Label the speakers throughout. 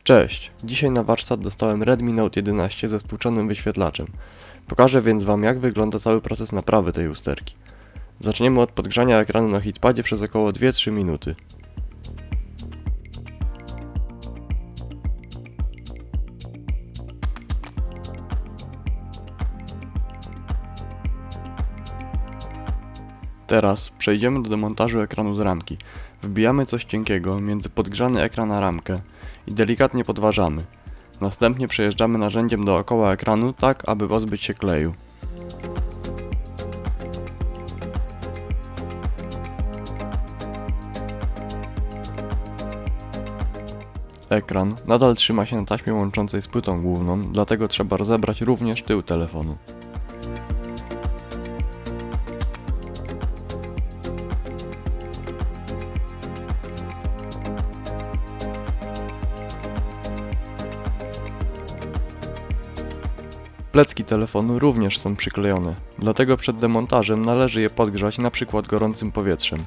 Speaker 1: Cześć, dzisiaj na warsztat dostałem Redmi Note 11 ze stłuczonym wyświetlaczem. Pokażę więc Wam, jak wygląda cały proces naprawy tej usterki. Zaczniemy od podgrzania ekranu na hitpadzie przez około 2-3 minuty. Teraz przejdziemy do demontażu ekranu z ramki. Wbijamy coś cienkiego między podgrzany ekran a ramkę i delikatnie podważamy. Następnie przejeżdżamy narzędziem dookoła ekranu, tak aby pozbyć się kleju. Ekran nadal trzyma się na taśmie łączącej z płytą główną, dlatego trzeba rozebrać również tył telefonu. Plecki telefonu również są przyklejone, dlatego przed demontażem należy je podgrzać np. gorącym powietrzem.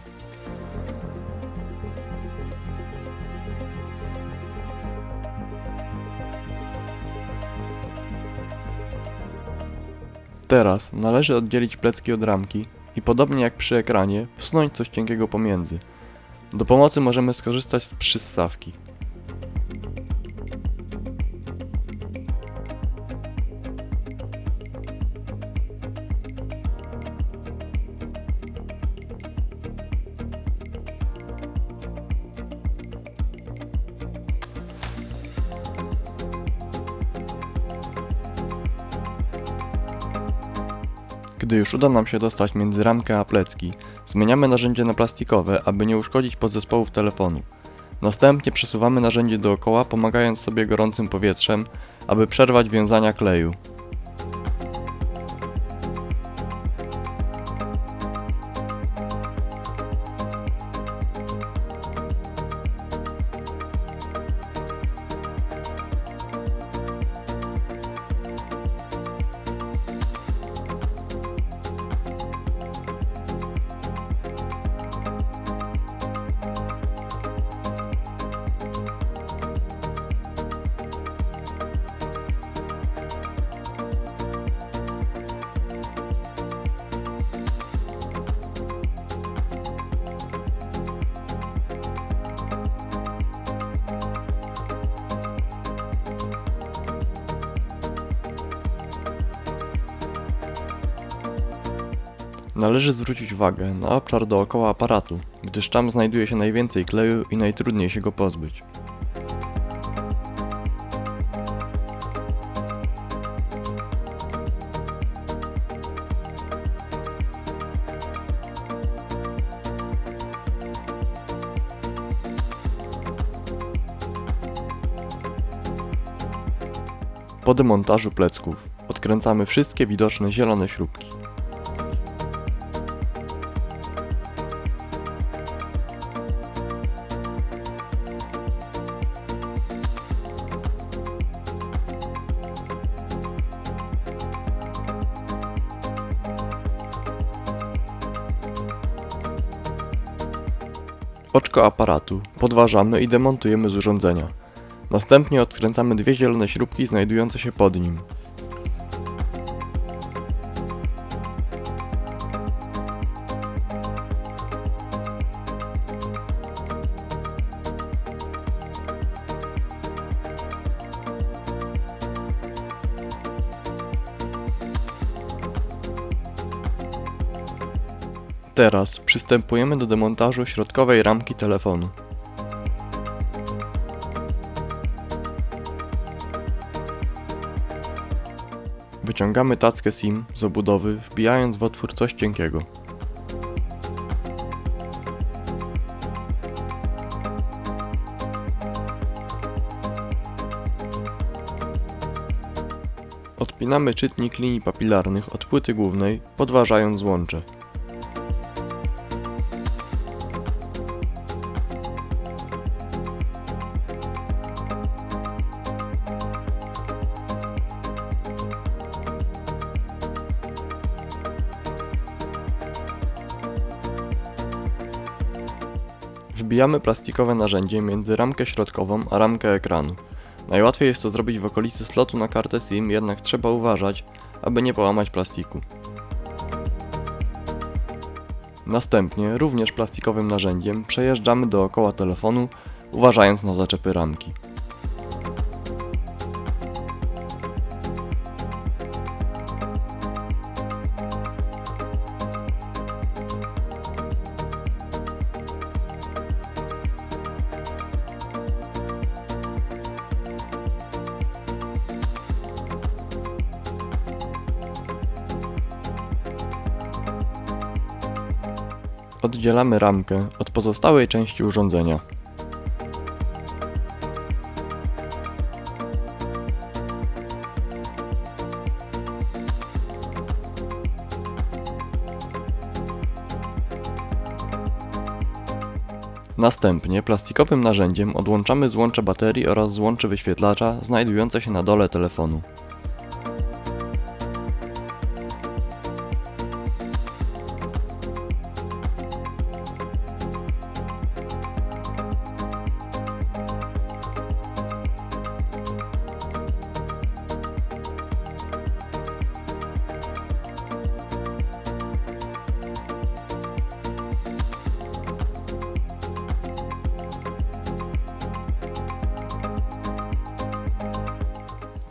Speaker 1: Teraz należy oddzielić plecki od ramki i podobnie jak przy ekranie wsunąć coś cienkiego pomiędzy. Do pomocy możemy skorzystać z przyssawki. Gdy już uda nam się dostać między ramkę a plecki, zmieniamy narzędzie na plastikowe, aby nie uszkodzić podzespołów telefonu. Następnie przesuwamy narzędzie dookoła, pomagając sobie gorącym powietrzem, aby przerwać wiązania kleju. Należy zwrócić uwagę na obszar dookoła aparatu, gdyż tam znajduje się najwięcej kleju i najtrudniej się go pozbyć. Po demontażu plecków odkręcamy wszystkie widoczne zielone śrubki. Oczko aparatu podważamy i demontujemy z urządzenia. Następnie odkręcamy dwie zielone śrubki znajdujące się pod nim. Teraz przystępujemy do demontażu środkowej ramki telefonu. Wyciągamy tackę SIM z obudowy, wbijając w otwór coś cienkiego. Odpinamy czytnik linii papilarnych od płyty głównej, podważając złącze. Wbijamy plastikowe narzędzie między ramkę środkową a ramkę ekranu. Najłatwiej jest to zrobić w okolicy slotu na kartę SIM, jednak trzeba uważać, aby nie połamać plastiku. Następnie, również plastikowym narzędziem, przejeżdżamy dookoła telefonu, uważając na zaczepy ramki. Oddzielamy ramkę od pozostałej części urządzenia. Następnie plastikowym narzędziem odłączamy złącze baterii oraz złącze wyświetlacza znajdujące się na dole telefonu.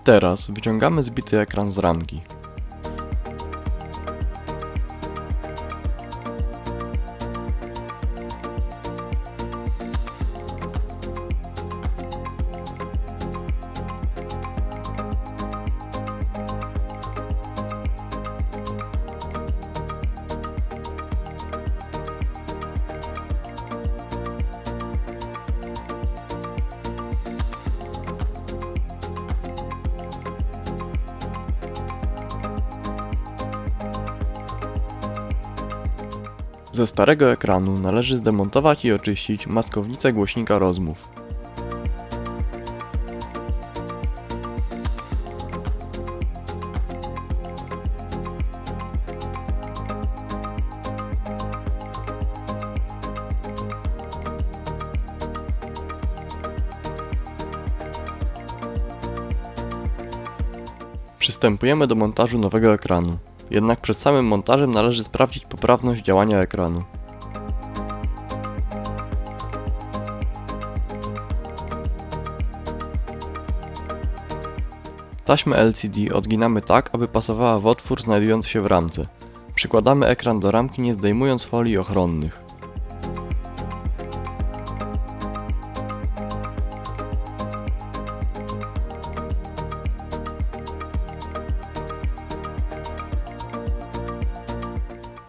Speaker 1: Teraz wyciągamy zbity ekran z ramki. Ze starego ekranu należy zdemontować i oczyścić maskownicę głośnika rozmów. Przystępujemy do montażu nowego ekranu. Jednak przed samym montażem należy sprawdzić poprawność działania ekranu. Taśmę LCD odginamy tak, aby pasowała w otwór znajdujący się w ramce. Przykładamy ekran do ramki, nie zdejmując folii ochronnych.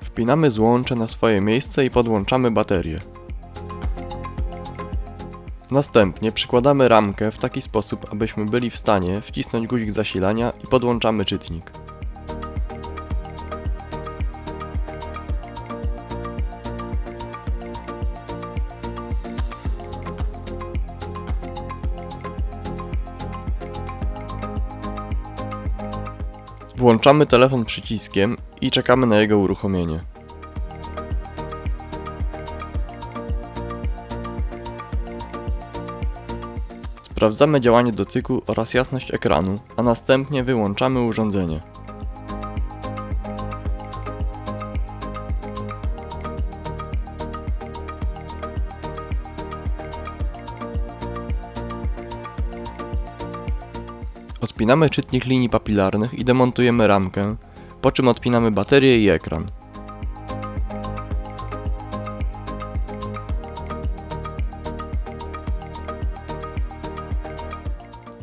Speaker 1: Wpinamy złącze na swoje miejsce i podłączamy baterię. Następnie przykładamy ramkę w taki sposób, abyśmy byli w stanie wcisnąć guzik zasilania i podłączamy czytnik. Włączamy telefon przyciskiem i czekamy na jego uruchomienie. Sprawdzamy działanie dotyku oraz jasność ekranu, a następnie wyłączamy urządzenie. Odpinamy czytnik linii papilarnych i demontujemy ramkę, po czym odpinamy baterię i ekran.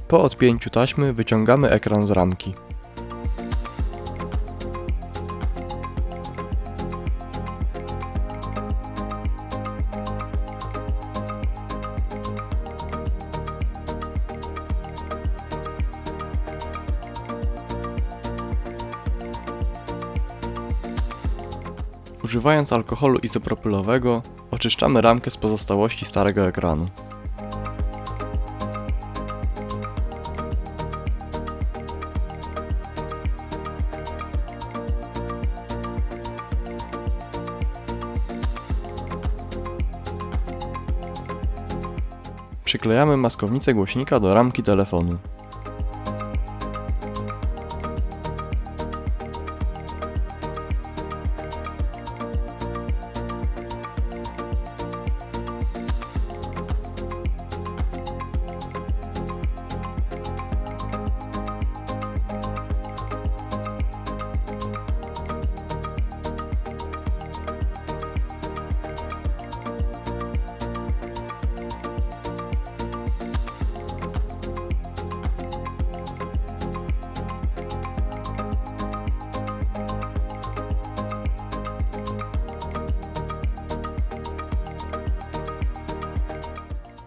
Speaker 1: Po odpięciu taśmy wyciągamy ekran z ramki. Używając alkoholu izopropylowego, oczyszczamy ramkę z pozostałości starego ekranu. Przyklejamy maskownicę głośnika do ramki telefonu.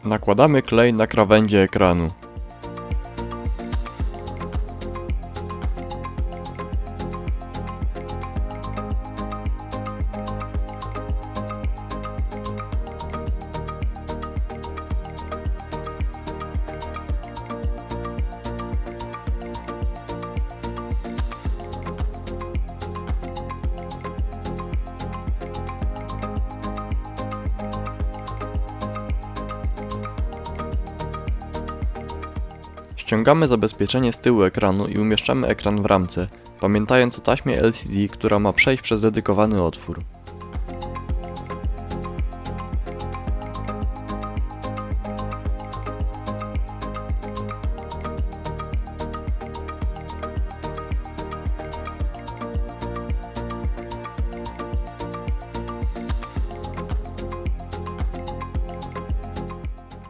Speaker 1: Nakładamy klej na krawędzie ekranu. Ściągamy zabezpieczenie z tyłu ekranu i umieszczamy ekran w ramce, pamiętając o taśmie LCD, która ma przejść przez dedykowany otwór.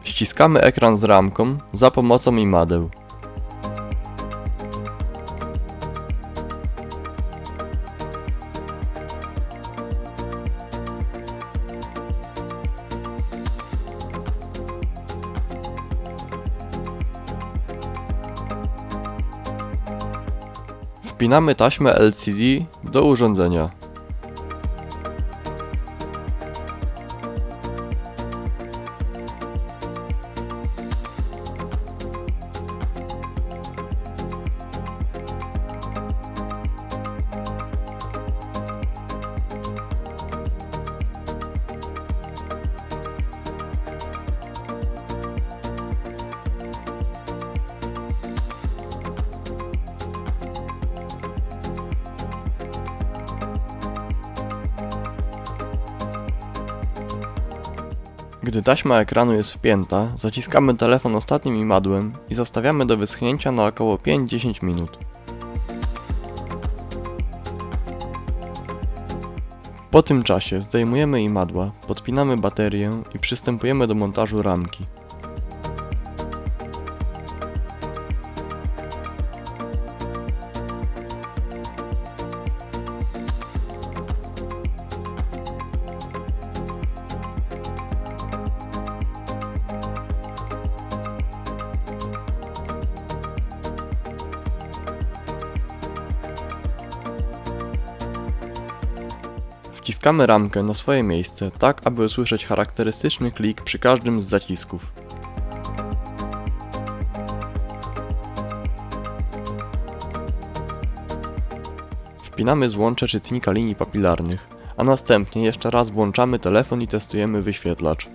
Speaker 1: Ściskamy ekran z ramką za pomocą imadeł. Wpinamy taśmę LCD do urządzenia. Gdy taśma ekranu jest wpięta, zaciskamy telefon ostatnim imadłem i zostawiamy do wyschnięcia na około 5-10 minut. Po tym czasie zdejmujemy imadła, podpinamy baterię i przystępujemy do montażu ramki. Wciskamy ramkę na swoje miejsce, tak aby usłyszeć charakterystyczny klik przy każdym z zacisków. Wpinamy złącze czytnika linii papilarnych, a następnie jeszcze raz włączamy telefon i testujemy wyświetlacz.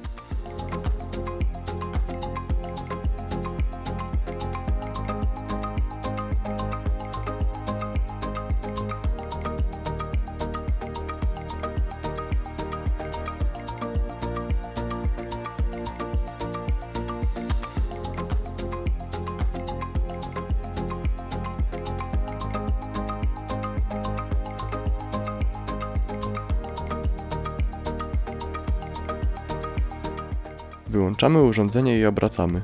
Speaker 1: Wyłączamy urządzenie i obracamy.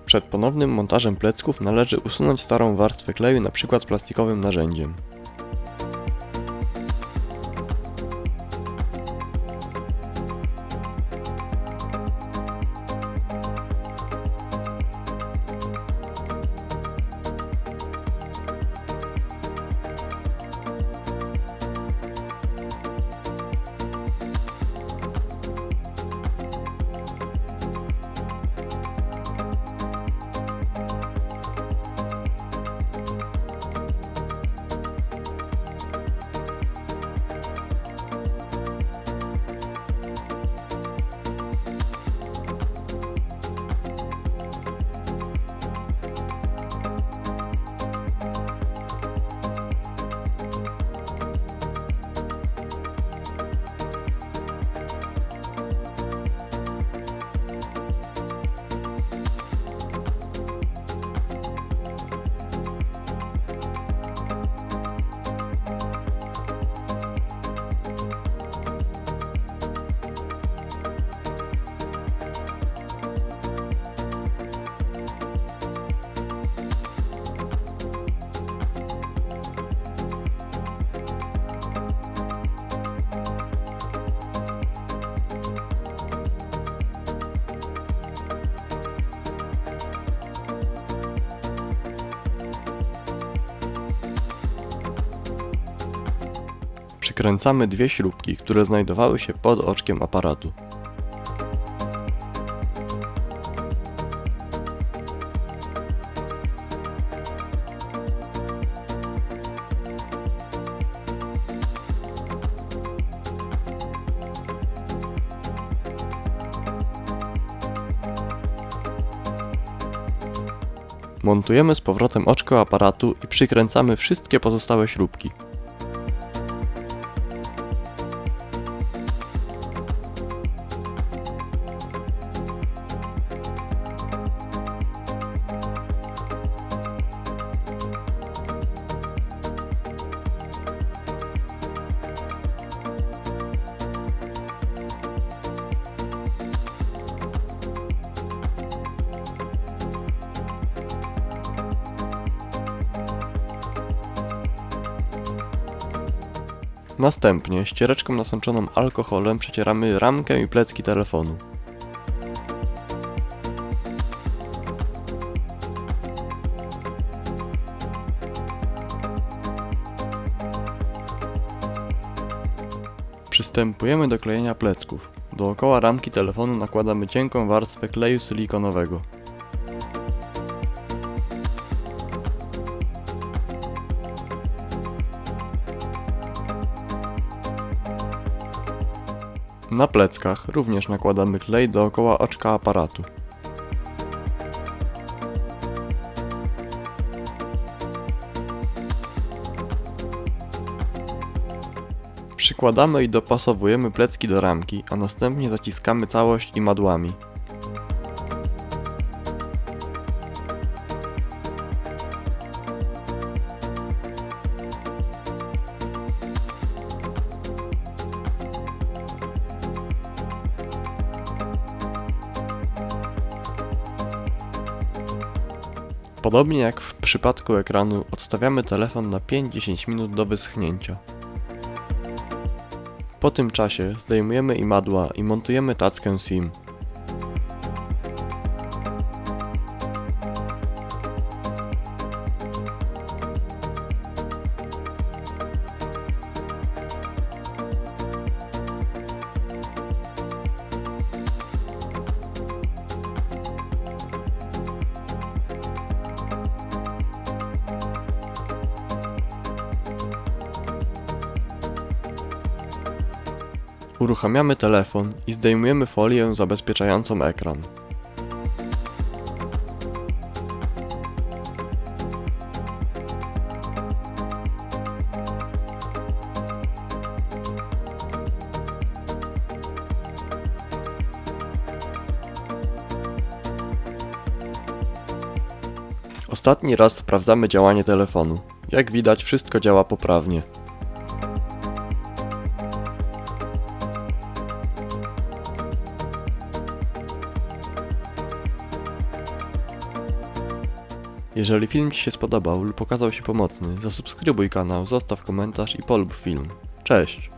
Speaker 1: Przed ponownym montażem plecków należy usunąć starą warstwę kleju, np. plastikowym narzędziem. Przykręcamy dwie śrubki, które znajdowały się pod oczkiem aparatu. Montujemy z powrotem oczko aparatu i przykręcamy wszystkie pozostałe śrubki. Następnie ściereczką nasączoną alkoholem przecieramy ramkę i plecki telefonu. Przystępujemy do klejenia plecków. Dookoła ramki telefonu nakładamy cienką warstwę kleju silikonowego. Na pleckach również nakładamy klej dookoła oczka aparatu. Przykładamy i dopasowujemy plecki do ramki, a następnie zaciskamy całość imadłami. Podobnie jak w przypadku ekranu, odstawiamy telefon na 5-10 minut do wyschnięcia. Po tym czasie zdejmujemy imadła i montujemy tackę SIM. Uruchamiamy telefon i zdejmujemy folię zabezpieczającą ekran. Ostatni raz sprawdzamy działanie telefonu. Jak widać, wszystko działa poprawnie. Jeżeli film Ci się spodobał lub okazał się pomocny, zasubskrybuj kanał, zostaw komentarz i polub film. Cześć!